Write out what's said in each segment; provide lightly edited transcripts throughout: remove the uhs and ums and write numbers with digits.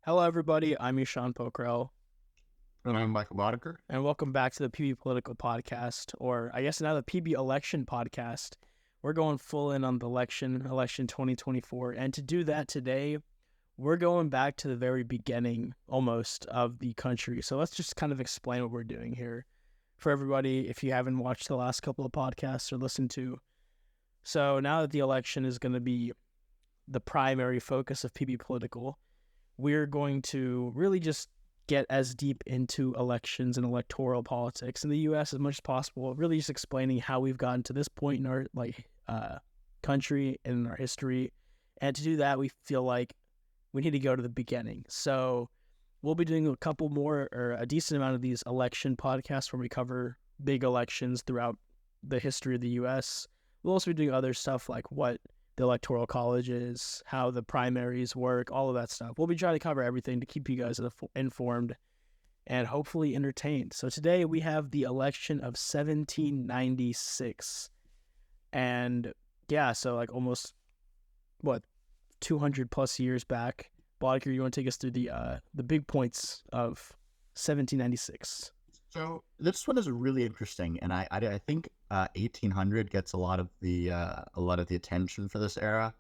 Hello, everybody. I'm Eshan Pokhrel, And I'm Michael Bodeker. and welcome back to the PBPolitical podcast, or I guess now the PB Election podcast. We're going full in on the election 2024. And to do that today, we're going back to the very beginning almost of the country. So let's just kind of explain what we're doing here for everybody if you haven't watched the last couple of podcasts or listened to. So now that the election is going to be the primary focus of PBPolitical, we're going to really just get as deep into elections and electoral politics in the U.S. as much as possible. Really, just explaining how we've gotten to this point in our country and in our history. And to do that, we feel like we need to go to the beginning. So we'll be doing a couple more or a decent amount of these election podcasts where we cover big elections throughout the history of the U.S. We'll also be doing other stuff like what the electoral college is, how the primaries work, all of that stuff. We'll be trying to cover everything to keep you guys informed and hopefully entertained. So today we have the election of 1796. And yeah, so like almost, 200 plus years back. Bodeker, you want to take us through the big points of 1796? So this one is really interesting, and I think 1800 gets a lot of the attention for this era.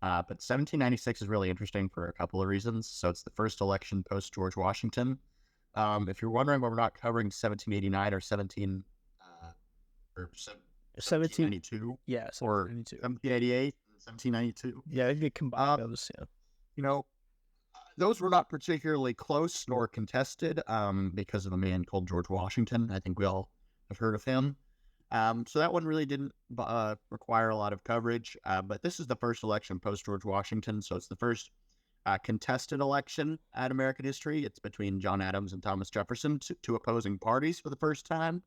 But 1796 is really interesting for a couple of reasons. So it's the first election post George Washington. If you're wondering why we're not covering 1789 or 17, 1792 yeah, or 1792. 1788, 1792, Yeah, they get combined those, yeah. you know, those were not particularly close nor contested because of a man called George Washington. I think we all have heard of him. So that one really didn't require a lot of coverage. But this is the first election post George Washington. So it's the first contested election at American history. It's between John Adams and Thomas Jefferson, two opposing parties for the first time.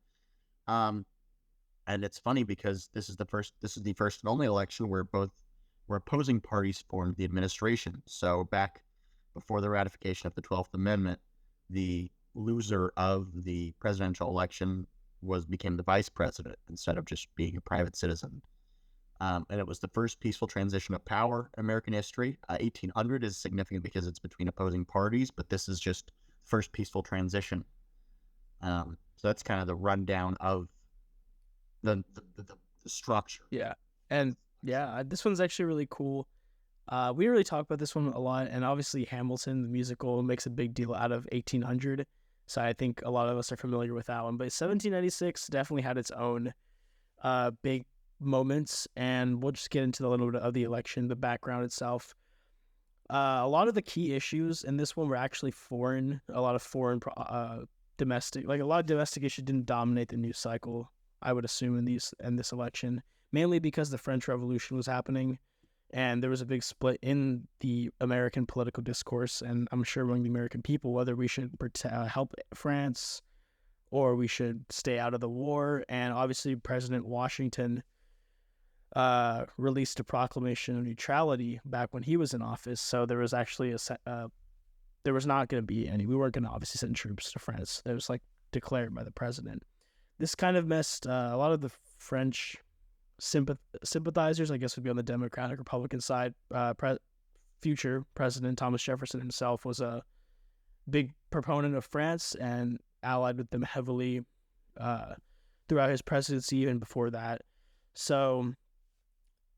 And it's funny because this is the first and only election where opposing parties formed the administration. So back before the ratification of the 12th Amendment, the loser of the presidential election became the vice president instead of just being a private citizen. And it was the first peaceful transition of power in American history. 1800 is significant because it's between opposing parties, but this is just first peaceful transition. So that's kind of the rundown of the structure. Yeah. And yeah, this one's actually really cool. We really talk about this one a lot, and obviously Hamilton, the musical, makes a big deal out of 1800. So I think a lot of us are familiar with that one. But 1796 definitely had its own big moments, and we'll just get into a little bit of the election, the background itself. A lot of the key issues in this one were actually foreign. A lot of foreign, domestic, like a lot of domestic issues didn't dominate the news cycle, I would assume, in this election, mainly because the French Revolution was happening. And there was a big split in the American political discourse, and I'm sure among the American people, whether we should help France or we should stay out of the war. And obviously, President Washington released a proclamation of neutrality back when he was in office. So there was actually there was not going to be any. We weren't going to obviously send troops to France. That was like declared by the president. This kind of messed a lot of the French sympathizers, I guess, would be on the Democratic Republican side. Future President Thomas Jefferson himself was a big proponent of France and allied with them heavily throughout his presidency, even before that. So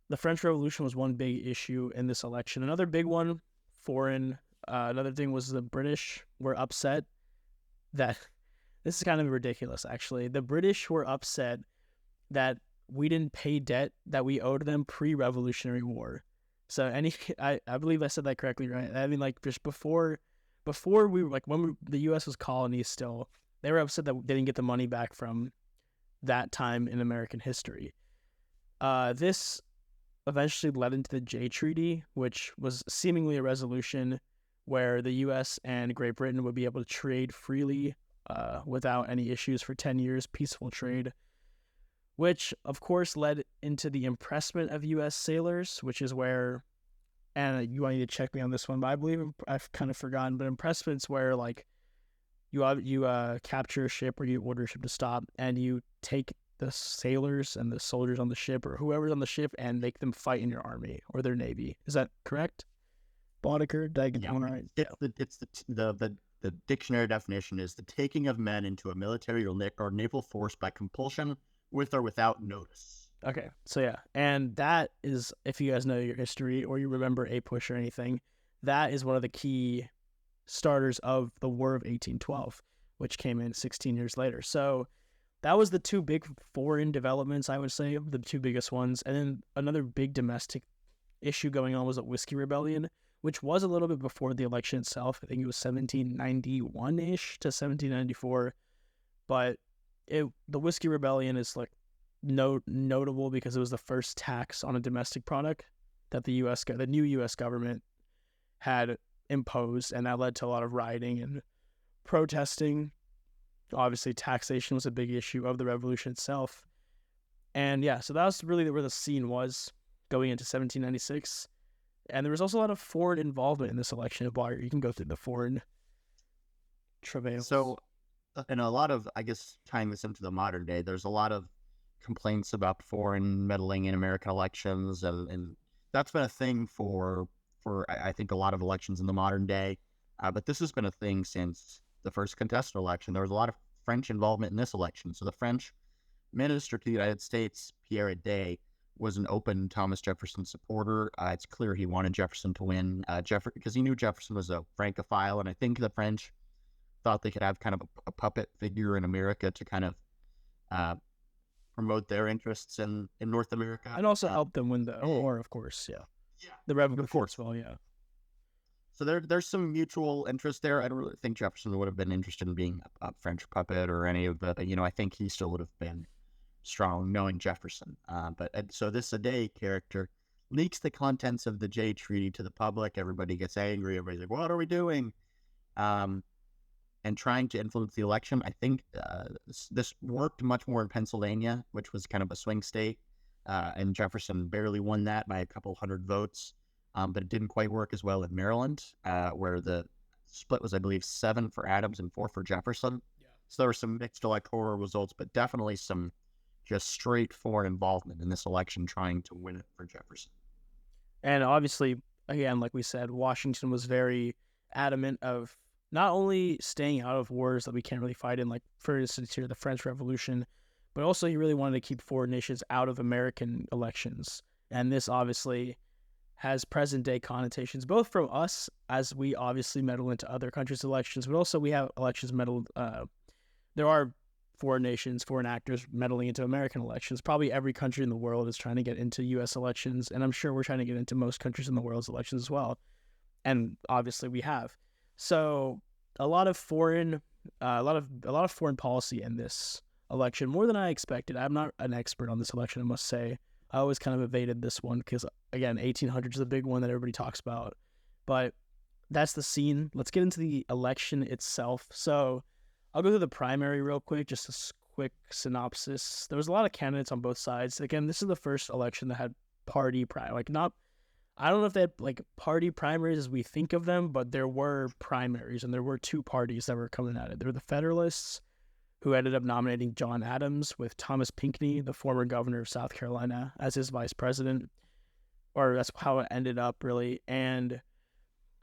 the French Revolution was one big issue in this election. Another big one, foreign, another thing was the British were upset that, this is kind of ridiculous, actually. The British were upset that we didn't pay debt that we owed them pre-Revolutionary War. So I believe I said that correctly, right? I mean, like, just before we were, like, when the U.S. was colonies still, they were upset that they didn't get the money back from that time in American history. This eventually led into the Jay Treaty, which was seemingly a resolution where the U.S. and Great Britain would be able to trade freely without any issues for 10 years, peaceful trade, which, of course, led into the impressment of U.S. sailors, which is where, and you want to check me on this one, but I believe I've kind of forgotten, but impressment's where, like, you capture a ship or you order a ship to stop, and you take the sailors and the soldiers on the ship or whoever's on the ship and make them fight in your army or their navy. Is that correct? Bodeker, did I get Yeah, that one right? Yeah. the dictionary definition is the taking of men into a military or naval force by compulsion, with or without notice. Okay, so yeah, and that is, if you guys know your history or you remember APUSH or anything, that is one of the key starters of the War of 1812, which came in 16 years later. So that was the two big foreign developments, I would say, the two biggest ones. And then another big domestic issue going on was a Whiskey Rebellion, which was a little bit before the election itself. I think it was 1791-ish to 1794. But the Whiskey Rebellion is like notable because it was the first tax on a domestic product that the new U.S. government had imposed, and that led to a lot of rioting and protesting. Obviously, taxation was a big issue of the revolution itself. And yeah, so that was really where the scene was going into 1796. And there was also a lot of foreign involvement in this election. You can go through the foreign travails. So, and a lot of, I guess, tying this into the modern day, there's a lot of complaints about foreign meddling in American elections, and that's been a thing for I think a lot of elections in the modern day. But this has been a thing since the first contested election. There was a lot of French involvement in this election. So the French minister to the United States, Pierre Day, was an open Thomas Jefferson supporter. It's clear he wanted Jefferson to win, because he knew Jefferson was a Francophile, and I think the French thought they could have kind of a puppet figure in America to kind of promote their interests in North America. And also help them win the war, of course, yeah. The revolution, of course. Well, yeah. So there's some mutual interest there. I don't really think Jefferson would have been interested in being a French puppet or any of the, I think he still would have been strong knowing Jefferson. So this Day character leaks the contents of the Jay Treaty to the public. Everybody gets angry. Everybody's like, what are we doing? And trying to influence the election. I think this worked much more in Pennsylvania, which was kind of a swing state. And Jefferson barely won that by a couple hundred votes. But it didn't quite work as well in Maryland, where the split was, I believe, 7 for Adams and 4 for Jefferson. Yeah. So there were some mixed electoral results, but definitely some just straight foreign involvement in this election trying to win it for Jefferson. And obviously, again, like we said, Washington was very adamant of not only staying out of wars that we can't really fight in, like, for instance, here, the French Revolution, but also he really wanted to keep foreign nations out of American elections. And this obviously has present-day connotations, both from us, as we obviously meddle into other countries' elections, but also we have elections meddled. There are foreign nations, foreign actors meddling into American elections. Probably every country in the world is trying to get into U.S. elections, and I'm sure we're trying to get into most countries in the world's elections as well. And obviously we have. So a lot of foreign policy in this election, more than I expected. I'm not an expert on this election, I must say. I always kind of evaded this one because, again, 1800 is a big one that everybody talks about. But that's the scene. Let's get into the election itself. So I'll go through the primary real quick, just a quick synopsis. There was a lot of candidates on both sides. Again, this is the first election that had party I don't know if they had like party primaries as we think of them, but there were primaries, and there were 2 parties that were coming at it. There were the Federalists, who ended up nominating John Adams with Thomas Pinckney, the former governor of South Carolina, as his vice president, or that's how it ended up, really. And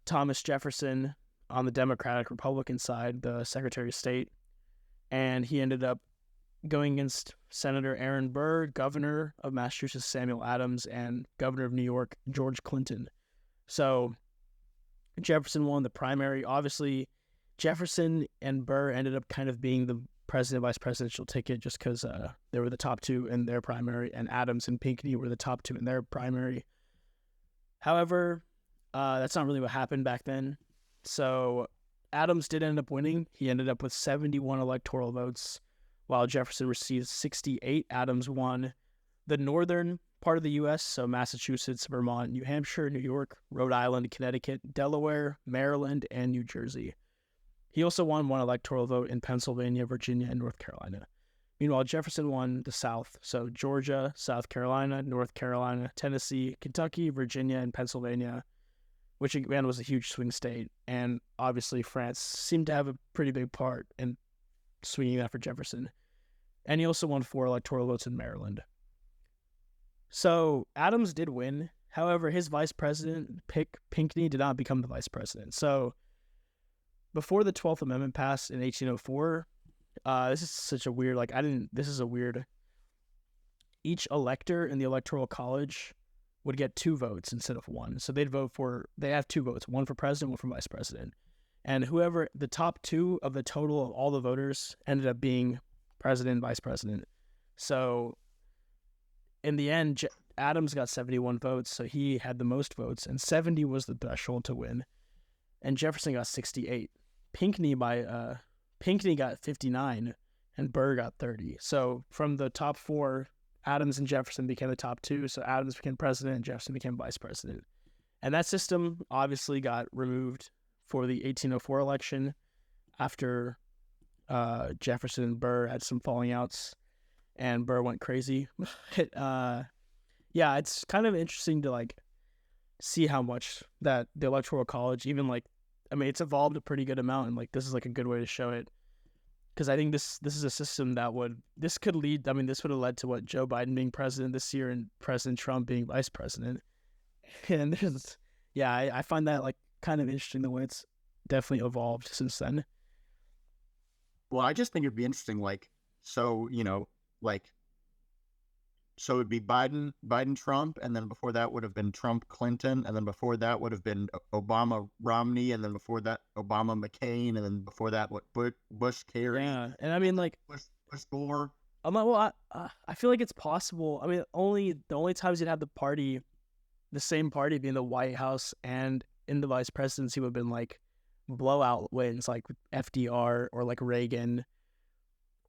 Thomas Jefferson on the Democratic Republican side, the Secretary of State, and he ended up going against Senator Aaron Burr, governor of Massachusetts Samuel Adams, and governor of New York George Clinton. So Jefferson won the primary. Obviously, Jefferson and Burr ended up kind of being the vice presidential ticket just because they were the top 2 in their primary, and Adams and Pinckney were the top 2 in their primary. However, that's not really what happened back then. So Adams did end up winning. He ended up with 71 electoral votes, while Jefferson received 68. Adams won the northern part of the U.S., so Massachusetts, Vermont, New Hampshire, New York, Rhode Island, Connecticut, Delaware, Maryland, and New Jersey. He also won 1 electoral vote in Pennsylvania, Virginia, and North Carolina. Meanwhile, Jefferson won the South, so Georgia, South Carolina, North Carolina, Tennessee, Kentucky, Virginia, and Pennsylvania, which again was a huge swing state. And obviously France seemed to have a pretty big part in swinging that for Jefferson. And he also won 4 electoral votes in Maryland. So Adams did win, However, his vice president, Pinckney, did not become the vice president. So before the 12th Amendment passed in 1804, this is such a weird, this is a weird, each elector in the Electoral College would get 2 votes instead of 1. So they have 2 votes, one for president, one for vice president. And whoever, the top 2 of the total of all the voters ended up being president and vice president. So in the end, Adams got 71 votes, so he had the most votes, and 70 was the threshold to win. And Jefferson got 68. Pinckney got 59, and Burr got 30. So from the top 4, Adams and Jefferson became the top 2. So Adams became president, and Jefferson became vice president. And that system obviously got removed for the 1804 election after Jefferson and Burr had some falling outs, and Burr went crazy. Yeah, it's kind of interesting to see how much that the Electoral College, even it's evolved a pretty good amount, and this is a good way to show it, because I think this is a system that this would have led to what Joe Biden being president this year and President Trump being vice president, and I find that kind of interesting the way it's definitely evolved since then. Well, I just think it'd be interesting, so it'd be Biden, Trump, and then before that would have been Trump, Clinton, and then before that would have been Obama, Romney, and then before that Obama, McCain, and then before that Bush, Kerry. Yeah, and Bush Gore. I feel like it's possible. The only times you'd have the same party be in the White House and in the vice presidency would have been blowout wins, like FDR or Reagan,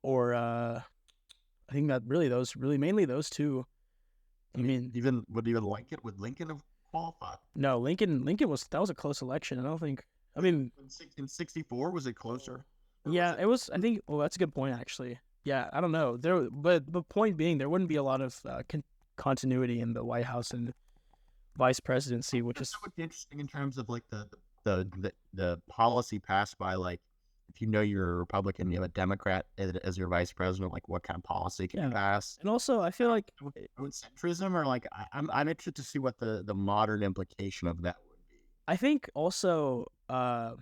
or I think that mainly those 2. Would Lincoln have qualified? No, Lincoln that was a close election. I don't think. In 64, was it closer? Yeah, it was. I think. Well, that's a good point, actually. Yeah, I don't know. But the point being, there wouldn't be a lot of continuity in the White House and vice presidency, which is interesting in terms of the policy passed by if you're a Republican, you have a Democrat as your vice president, what kind of policy can you pass? And also, I feel like centrism, or I'm interested to see what the modern implication of that would be. I think also I'd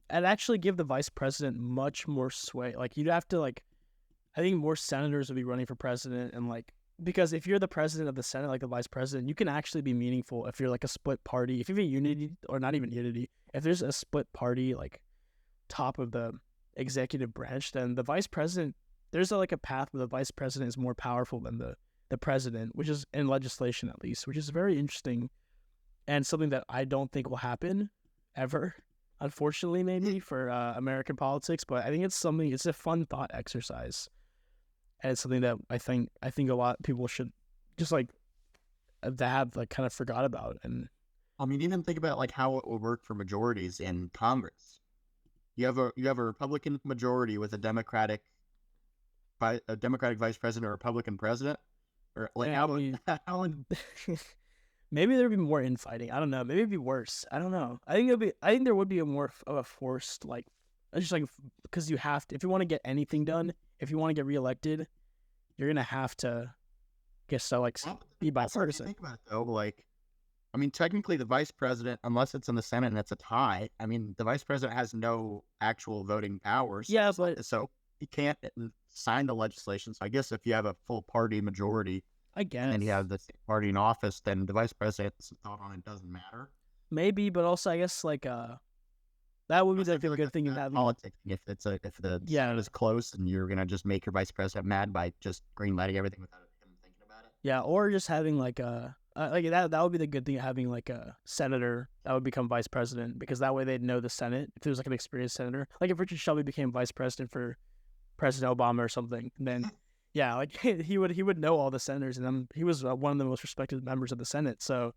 actually give the vice president much more sway. You'd have to I think more senators would be running for president, and because if you're the president of the Senate, the vice president, you can actually be meaningful if you're a split party. If you have a unity, or not even unity, if there's a split party top of the executive branch, then the vice president, there's a path where the vice president is more powerful than the president, which is in legislation at least, which is very interesting and something that I don't think will happen ever, unfortunately, maybe for American politics. But I think it's a fun thought exercise, and it's something that I think a lot of people should just have kind of forgot about. And even think about how it will work for majorities in Congress. You have a Republican majority with a Democratic vice president or Republican president, or maybe there'd be more infighting. I don't know. Maybe it'd be worse. I don't know. I think there would be a more of a forced because you have to, if you want to get anything done, if you want to get reelected, you're gonna have to be bipartisan. Think about it though, technically the vice president, unless it's in the Senate and it's a tie, the vice president has no actual voting powers. Yeah, so he can't sign the legislation. So I guess if you have a full party majority, and you have the party in office, then the vice president's thought on it doesn't matter. Maybe, but also I guess that would be the good thing of having politics. If the Senate is close, and you're gonna just make your vice president mad by just greenlighting everything without him thinking about it. Yeah, or just having that would be the good thing of having a senator that would become vice president, because that way they'd know the Senate. If there's an experienced senator, if Richard Shelby became vice president for President Obama or something, then he would know all the senators, and he was one of the most respected members of the Senate. So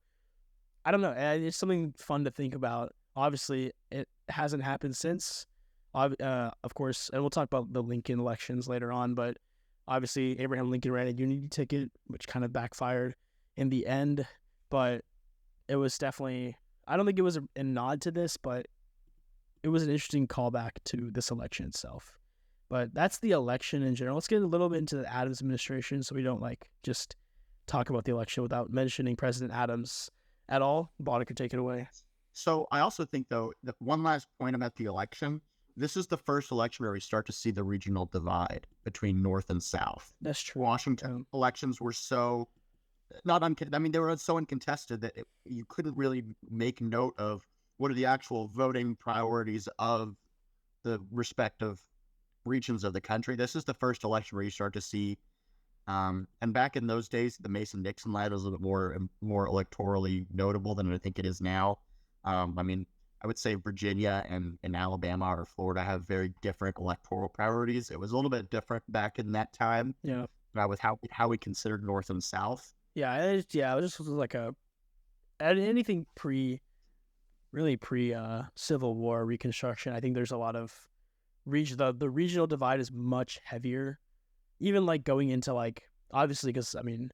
I don't know. It's something fun to think about. Obviously, it hasn't happened since, of course, and we'll talk about the Lincoln elections later on. But obviously, Abraham Lincoln ran a unity ticket, which kind of backfired in the end, but it was definitely, I don't think it was a nod to this, but it was an interesting callback to this election itself. But that's the election in general. Let's get a little bit into the Adams administration, so we don't just talk about the election without mentioning President Adams. at all? Bodeker, take it away. So I also think, though, that one last point about the election. This is the first election where we start to see the regional divide between North and South. That's true. Washington elections were so not I mean, they were so uncontested that you couldn't really make note of what are the actual voting priorities of the respective regions of the country. This is the first election where you start to see, and back in those days, the Mason-Dixon line was a little bit more electorally notable than I think it is now. I mean, I would say Virginia and Alabama or Florida have very different electoral priorities. It was a little bit different back in that time. Yeah. With how we considered North and South. Yeah, it just was like anything pre Civil War Reconstruction. I think there's a lot of the regional divide is much heavier. Even like going into like, obviously, because I mean,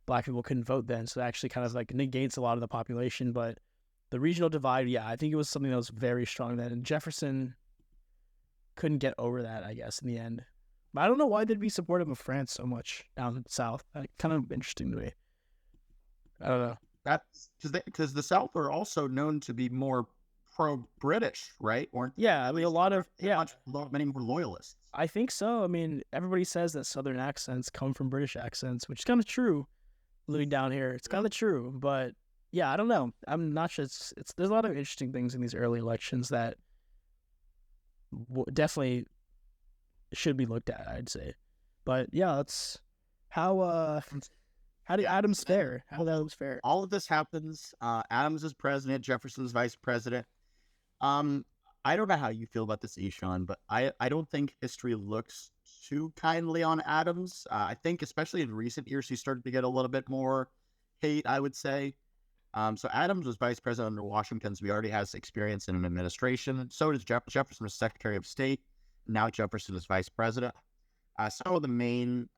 black people couldn't vote then, so it actually kind of like negates a lot of the population. But the regional divide, yeah, I think it was something that was very strong then, and Jefferson couldn't get over that, I guess, in the end. But I don't know why they'd be supportive of France so much down south. Kind of interesting to me. I don't know. That's because the South are also known to be more pro-British, right? Yeah, I mean, a lot of many more loyalists. I think so. I mean, everybody says that Southern accents come from British accents, which is kind of true. Living down here, it's kind of true. But yeah, I don't know. I'm not sure. There's a lot of interesting things in these early elections that definitely should be looked at, I'd say. But yeah, that's how did Adams fare? How did Adams fare? All of this happens. Adams is president, Jefferson's vice president. I don't know how you feel about this, Eshan, but I don't think history looks too kindly on Adams. I think especially in recent years, he started to get a little bit more hate, I would say. So Adams was vice president under Washington, so he already has experience in an administration. So does Jefferson was Secretary of State. Now Jefferson is vice president. Some of the main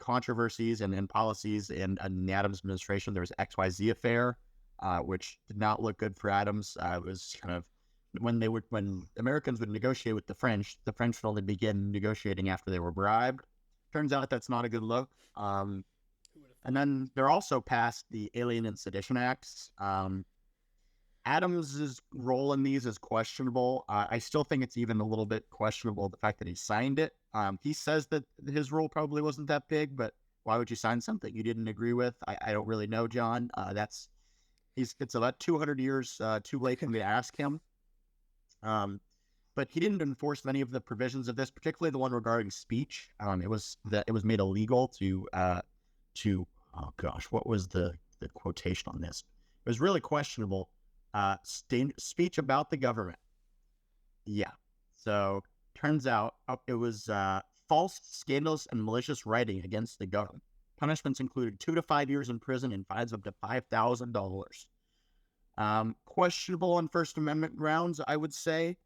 controversies and policies in the Adams administration, there was XYZ affair, which did not look good for Adams. It was kind of when Americans would negotiate with the French would only begin negotiating after they were bribed. Turns out that's not a good look. And then they're also passed the Alien and Sedition Acts. Adams's role in these is questionable. I still think it's even a little bit questionable the fact that he signed it. He says that his role probably wasn't that big, but why would you sign something you didn't agree with? I don't really know, John. It's about 200 years too late for me to ask him. But he didn't enforce many of the provisions of this, particularly the one regarding speech. It was made illegal to oh gosh, what was the quotation on this? It was really questionable. Speech about the government. Yeah. So turns out it was false, scandalous, and malicious writing against the government. Punishments included 2 to 5 years in prison and fines up to $5,000. Questionable on First Amendment grounds, I would say.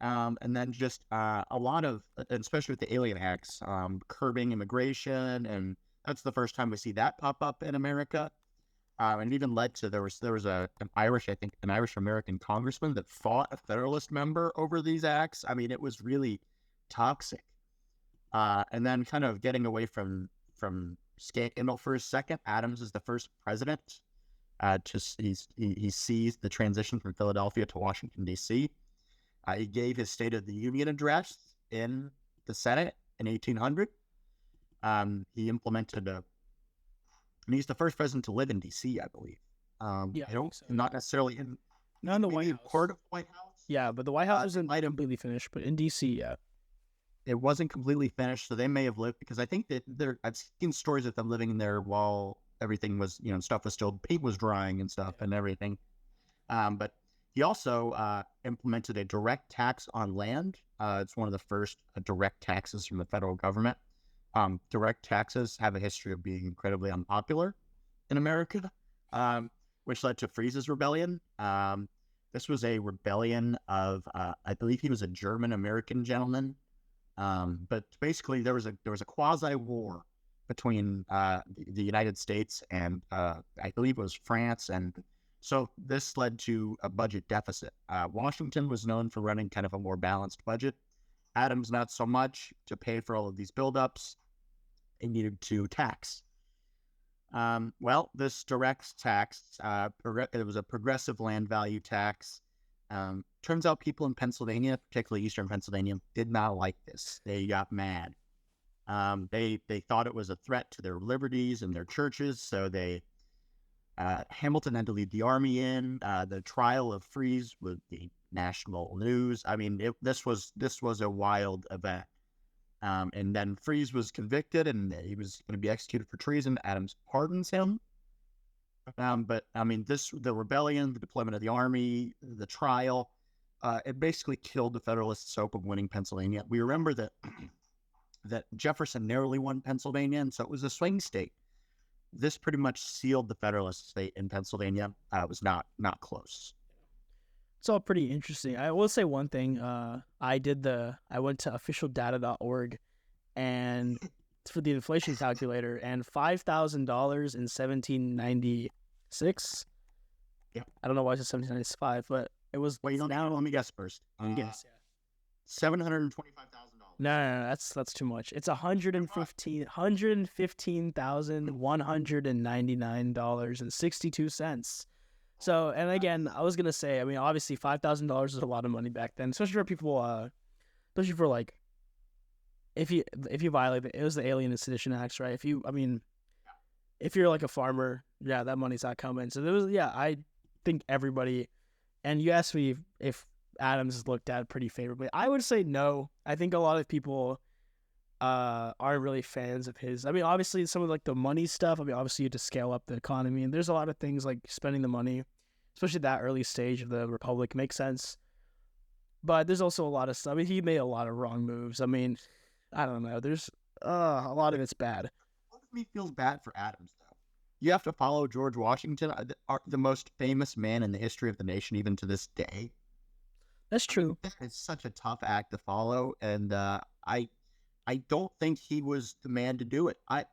And then just a lot of, especially with the Alien Acts, curbing immigration, and that's the first time we see that pop up in America. And it even led to there was an Irish American congressman that fought a Federalist member over these acts. I mean, it was really toxic. And then kind of getting away from scandal for a second, Adams is the first president he sees the transition from Philadelphia to Washington, D.C. He gave his State of the Union address in the Senate in 1800. He implemented and he's the first president to live in D.C., I believe. Yeah, I don't, so. Not necessarily in, not in the White House. Part of the White House. Yeah, but the White House isn't completely finished, but in D.C., yeah. It wasn't completely finished, so they may have lived, because I think that I've seen stories of them living in there while everything was, stuff was still, paint was drying and stuff and everything. But he also implemented a direct tax on land. It's one of the first direct taxes from the federal government. Direct taxes have a history of being incredibly unpopular in America, which led to Freeze's rebellion. This was a rebellion of, I believe he was a German-American gentleman. But basically there was a quasi-war between the United States and I believe it was France. And so this led to a budget deficit. Washington was known for running kind of a more balanced budget. Adams, not so much. To pay for all of these buildups, it needed to tax. Well, this direct tax, it was a progressive land value tax. Turns out people in Pennsylvania, particularly Eastern Pennsylvania, did not like this. They got mad. They thought it was a threat to their liberties and their churches, so Hamilton had to lead the army in. The trial of Fries would be national news. I mean, this was a wild event. And then Fries was convicted, and he was going to be executed for treason. Adams pardons him. But I mean, the rebellion, the deployment of the army, the trial, it basically killed the Federalists' hope of winning Pennsylvania. We remember that Jefferson narrowly won Pennsylvania, and so it was a swing state. This pretty much sealed the Federalist state in Pennsylvania. It was not close. It's all pretty interesting. I will say one thing. I went to officialdata.org and for the inflation calculator, and $5,000 in 1796. Yeah. I don't know why it's 1795, but it was. Wait, let me guess first. Yes. Yeah. $725,000. No, that's too much. It's $115,199.62. So, and again, I was gonna say, I mean, obviously, $5,000 is a lot of money back then, especially for people, especially for like, if you violate it was the Alien and Sedition Acts, right? If you're like a farmer, yeah, that money's not coming. So there was, I think everybody, and you asked me if Adams is looked at pretty favorably. I would say no. I think a lot of people aren't really fans of his. I mean, obviously, some of like the money stuff. I mean, obviously, you have to scale up the economy, and there's a lot of things like spending the money, especially that early stage of the Republic, makes sense. But there's also a lot of stuff. I mean, he made a lot of wrong moves. I mean, I don't know. There's a lot of it's bad. Part of me feels bad for Adams, though. You have to follow George Washington, the most famous man in the history of the nation, even to this day. That's true. It's such a tough act to follow, and I don't think he was the man to do it. Well,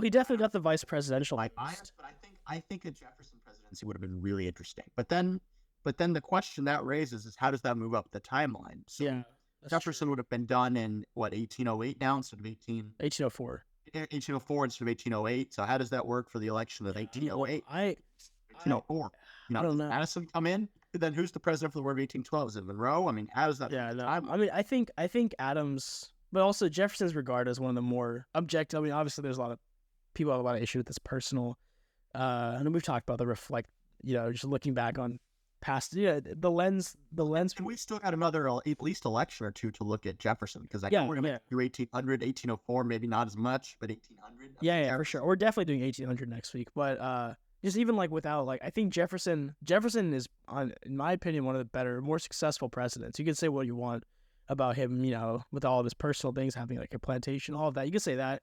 he definitely got the vice presidential post. But I think a Jefferson presidency would have been really interesting. But then the question that raises is, how does that move up the timeline? So yeah, Jefferson would have been done in 1808 now instead of 1804. 1804 instead of 1808. So how does that work for the election of 1808? 1804. I don't know. Madison come in? Then who's the president for the war of 1812? Is it Monroe? I mean, how does that? Yeah, no, I mean, I think Adams, but also Jefferson's regarded as one of the more objective. I mean, obviously, there's a lot of people have a lot of issue with this personal, and we've talked about the reflect. Just looking back on past, the lens. And we still got another at least election or two to look at Jefferson, because we're going to do 1800, 1804, maybe not as much, but 1800. Yeah, for sure. We're definitely doing 1800 next week, but just even like without like, I think Jefferson is, in my opinion, one of the better, more successful presidents. You can say what you want about him, with all of his personal things, having like a plantation, all of that. You can say that.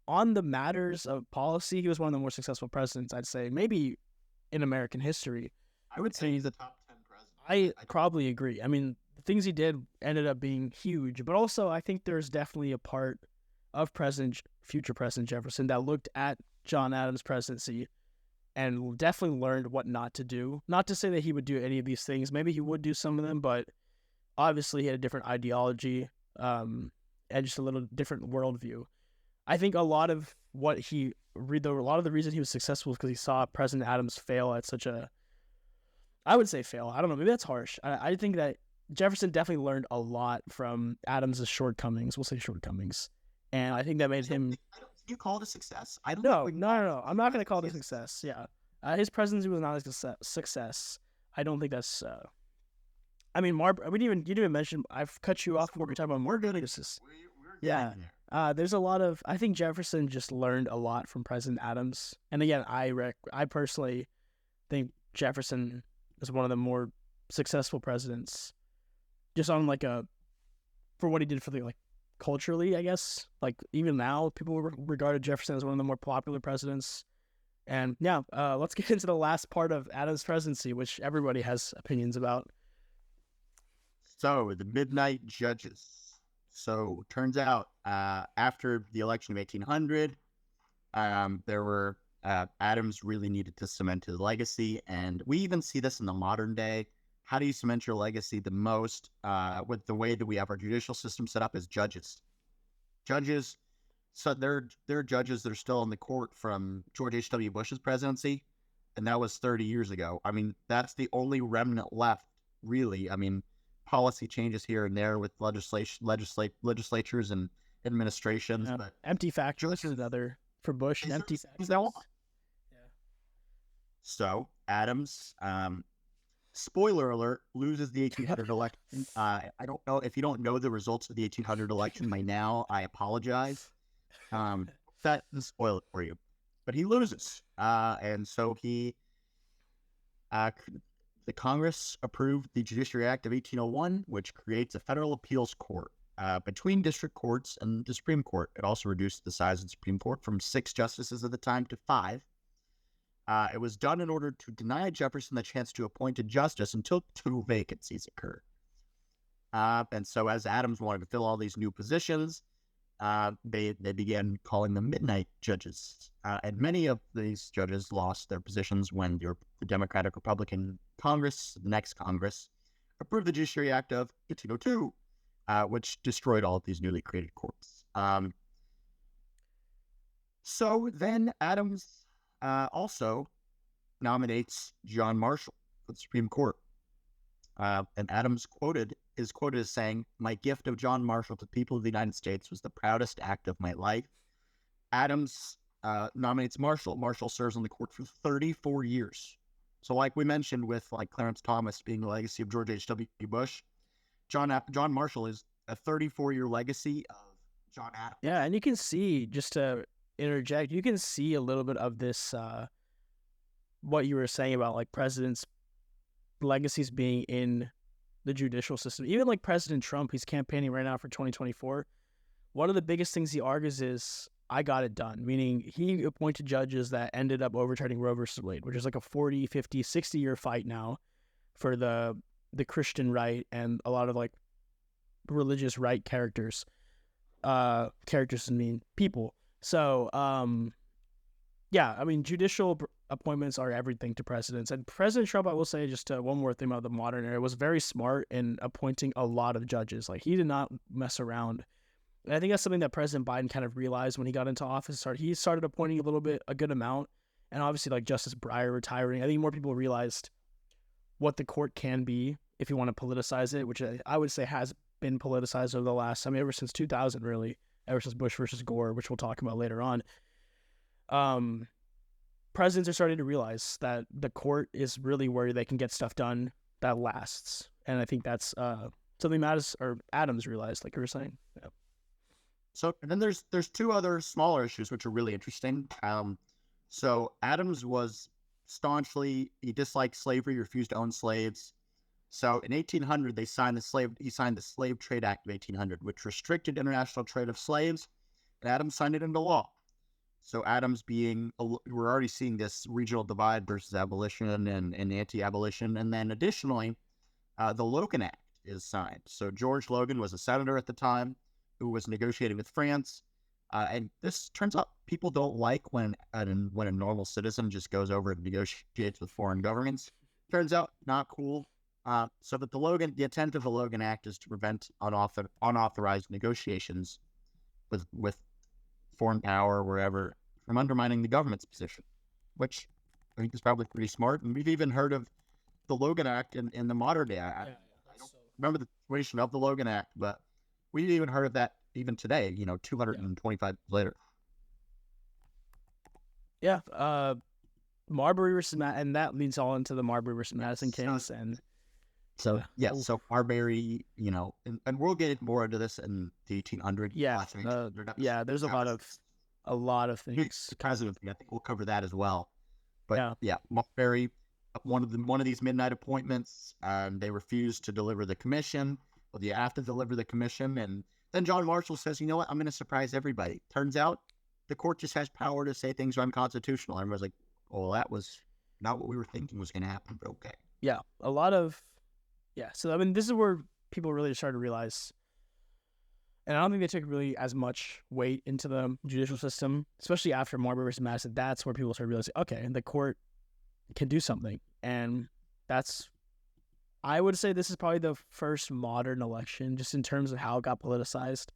On the matters of policy, he was one of the more successful presidents, I'd say, maybe in American history. I would say he's a top 10 president. I probably agree. I mean, the things he did ended up being huge, but also I think there's definitely a part of future President Jefferson that looked at John Adams' presidency and definitely learned what not to do. Not to say that he would do any of these things. Maybe he would do some of them, but obviously he had a different ideology and just a little different worldview. I think a lot of the reason he was successful is because he saw President Adams fail at such a, I would say fail. I don't know. Maybe that's harsh. I think that Jefferson definitely learned a lot from Adams' shortcomings. We'll say shortcomings. And I think that made him... You call it a success? I don't know. No. I'm not going to call it a success. Yeah. His presidency was not a success. I don't think that's... I mean, you didn't even mention... I've cut you off when we're talking about more good. Yeah. There's a lot of... I think Jefferson just learned a lot from President Adams. And again, I personally think Jefferson is one of the more successful presidents. Just on like for what he did for the like culturally, I guess. Like even now, people regarded Jefferson as one of the more popular presidents. And yeah, let's get into the last part of Adams' presidency, which everybody has opinions about. So the midnight judges. So turns out after the election of 1800, there were Adams really needed to cement his legacy, and we even see this in the modern day. How do you cement your legacy the most with the way that we have our judicial system set up as judges? Judges So there are judges that are still in the court from George H.W. Bush's presidency, and that was 30 years ago. I mean, that's the only remnant left, really. I mean, policy changes here and there with legislatures and administrations, Yeah. but Empty factories is another for Bush. these are Empty things they want. factories. Yeah. So Adams, spoiler alert, loses the 1800 election. I don't know if you don't know the results of the 1800 election by now. I apologize. That is spoil it for you, but he loses, and so the Congress approved the Judiciary Act of 1801, which creates a federal appeals court between district courts and the Supreme Court. It also reduced the size of the Supreme Court from 6 justices at the time to 5. It was done in order to deny Jefferson the chance to appoint a justice until 2 vacancies occurred. And so as Adams wanted to fill all these new positions, they began calling them midnight judges. And many of these judges lost their positions when the Democratic Republican Congress, the next Congress, approved the Judiciary Act of 1802, which destroyed all of these newly created courts. So then Adams also nominates John Marshall for the Supreme Court. And Adams is quoted as saying, "My gift of John Marshall to the people of the United States was the proudest act of my life." Adams nominates Marshall. Marshall serves on the court for 34 years. So like we mentioned with like Clarence Thomas being the legacy of George H.W. Bush, John Marshall is a 34-year legacy of John Adams. Yeah, and you can see, just to interject, you can see a little bit of this, what you were saying about like presidents' legacies being in the judicial system. Even like President Trump, he's campaigning right now for 2024. One of the biggest things he argues is, I got it done, meaning he appointed judges that ended up overturning Roe versus Wade, which is like a 40, 50, 60-year fight now for the Christian right and a lot of like religious right characters. Characters mean people. So, yeah, I mean, judicial appointments are everything to presidents. And President Trump, I will say just one more thing about the modern era, was very smart in appointing a lot of judges. Like, he did not mess around. And I think that's something that President Biden kind of realized when he got into office. He started appointing a good amount. And obviously, like Justice Breyer retiring, I think more people realized what the court can be if you want to politicize it, which I would say has been politicized over the last, ever since 2000, really, ever since Bush versus Gore, which we'll talk about later on. Presidents are starting to realize that the court is really where they can get stuff done that lasts. And I think that's something Adams realized, like you were saying. Yeah. So, and then there's 2 other smaller issues which are really interesting. So Adams was he disliked slavery, refused to own slaves. So in 1800, he signed the Slave Trade Act of 1800, which restricted international trade of slaves, and Adams signed it into law. So Adams we're already seeing this regional divide versus abolition and anti-abolition. And then additionally, the Logan Act is signed. So George Logan was a senator at the time who was negotiating with France. And this turns out people don't like when a normal citizen just goes over and negotiates with foreign governments. Turns out not cool. So that the intent of the Logan Act is to prevent unauthorized negotiations with foreign power, wherever, from undermining the government's position, which I think is probably pretty smart. And we've even heard of the Logan Act in the modern day. I don't remember the situation of the Logan Act, but we've even heard of that even today, 225 years later. Yeah. Marbury versus and that leads all into the Marbury versus Madison case. And so Marbury, and we'll get more into this in the 1800s. Yeah, there's a lot of things. I think we'll cover that as well. But yeah, Marbury, one of these midnight appointments, they refused to deliver the commission. Well, you have to deliver the commission, and then John Marshall says, "You know what? I'm going to surprise everybody." Turns out, the court just has power to say things are unconstitutional. Everyone's like, "Oh, well, that was not what we were thinking was going to happen." But okay. Yeah, so this is where people really started to realize, and I don't think they took really as much weight into the judicial system, especially after Marbury versus Madison. That's where people started realizing, okay, the court can do something, and I would say this is probably the first modern election, just in terms of how it got politicized.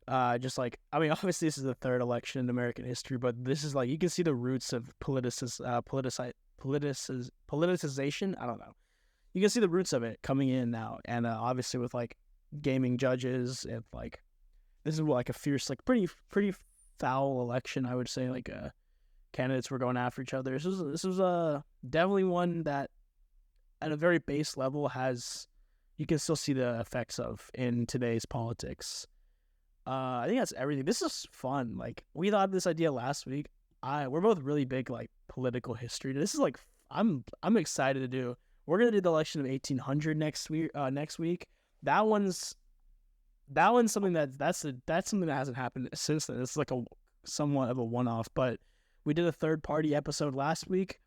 Just like, I mean, obviously this is the third election in American history, but this is like, you can see the roots of politicization. I don't know. You can see the roots of it coming in now, and obviously with like gaming judges and like this is like a fierce, like pretty foul election, I would say. Like candidates were going after each other. This was definitely one that at a very base level has, you can still see the effects of in today's politics. I think that's everything. This is fun. Like we thought of this idea last week. We're both really big like political history. This is like I'm excited to do. We're gonna do the election of 1800 next week. Next week, that one's something that's something that hasn't happened since then. It's like a somewhat of a one-off. But we did a third-party episode last week.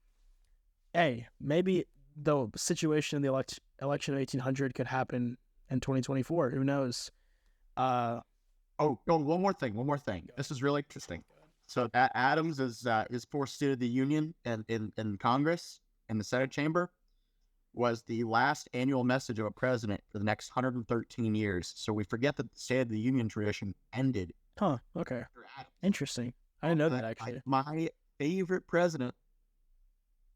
Hey, maybe the situation in the election of 1800 could happen in 2024. Who knows? Oh, one more thing. This is really interesting. So Adams is fourth State of the Union in Congress, in the Senate chamber, was the last annual message of a president for the next 113 years. So we forget that the State of the Union tradition ended. Huh. Okay. Interesting. I didn't know that, actually. My favorite president,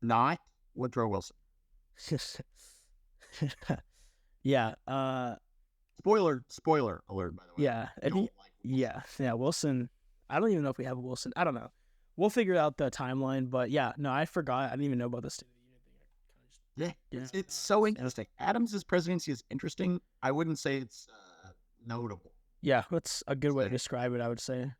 not Woodrow Wilson. Yeah. Spoiler alert, by the way. Yeah. Wilson. I don't even know if we have a Wilson. I don't know. We'll figure out the timeline. But yeah, no, I forgot. I didn't even know about the State of the Union thing. Yeah, it's so interesting. Adams's presidency is interesting. I wouldn't say it's notable. Yeah, that's a good way to describe it, I would say.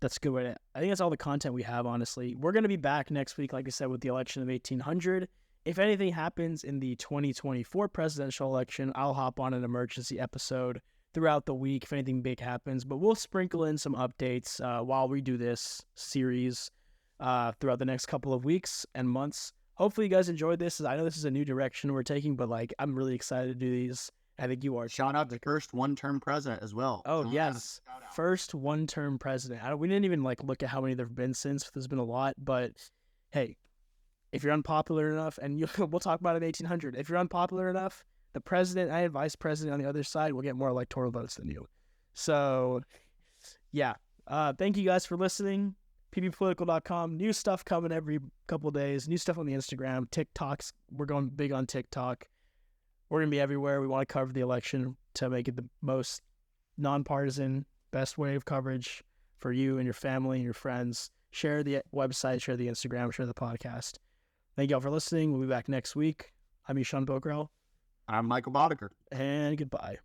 That's a good way to... I think that's all the content we have, honestly. We're going to be back next week, like I said, with the election of 1800. If anything happens in the 2024 presidential election, I'll hop on an emergency episode throughout the week if anything big happens. But we'll sprinkle in some updates while we do this series throughout the next couple of weeks and months. Hopefully you guys enjoyed this. I know this is a new direction we're taking, but like I'm really excited to do these. I think you are. Shout out to first one-term president as well. Oh, yes. First one-term president. We didn't even like look at how many there have been since. There's been a lot, but hey, if you're unpopular enough, and we'll talk about it in 1800. If you're unpopular enough, the president and vice president on the other side will get more electoral votes than you. So, yeah. Thank you guys for listening. PBPolitical.com. New stuff coming every couple of days. New stuff on the Instagram. TikToks. We're going big on TikTok. We're going to be everywhere. We want to cover the election to make it the most nonpartisan, best way of coverage for you and your family and your friends. Share the website, share the Instagram, share the podcast. Thank you all for listening. We'll be back next week. I'm Eshan Pokhrel. I'm Michael Bodeker. And goodbye.